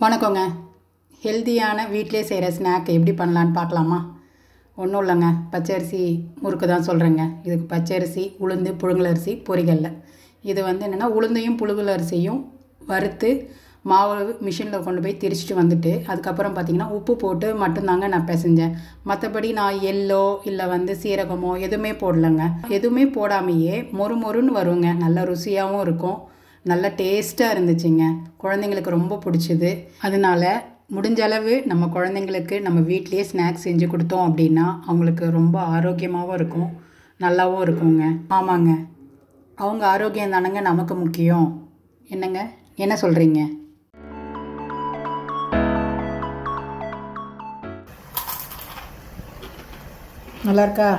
வணக்கங்க. ஹெல்த்தியான வீட்டிலே செய்கிற ஸ்நாக் எப்படி பண்ணலான்னு பார்க்கலாமா? ஒன்றும் இல்லைங்க, பச்சரிசி முறுக்கு தான் சொல்கிறேங்க. இதுக்கு பச்சரிசி, உளுந்து, புழுங்கலரிசி, பொரிகடல. இது என்னென்னா உளுந்தையும் புழுங்கலரிசியும் வறுத்து மாவு மிஷினில் கொண்டு போய் திரிச்சிட்டு வந்துட்டு அதுக்கப்புறம் பார்த்திங்கன்னா உப்பு போட்டு மட்டும்தாங்க நான் பிசைஞ்சேன். மற்றபடி நான் எள்ளோ இல்லை சீரகமோ எதுவுமே போடலைங்க. எதுவுமே போடாமையே மொறுன்னு வருங்க. நல்ல ருசியாகவும் இருக்கும், நல்ல டேஸ்ட்டாக இருந்துச்சுங்க. குழந்தைங்களுக்கு ரொம்ப பிடிச்சிது. அதனால முடிஞ்ச அளவு நம்ம குழந்தைங்களுக்கு நம்ம வீட்லேயே ஸ்நாக்ஸ் செஞ்சு கொடுத்தோம் அப்படின்னா அவங்களுக்கு ரொம்ப ஆரோக்கியமாகவும் இருக்கும், நல்லாவும் இருக்குங்க. ஆமாங்க, அவங்க ஆரோக்கியம் தானங்க நமக்கு முக்கியம். என்னங்க, என்ன சொல்கிறீங்க? நல்லா இருக்கா?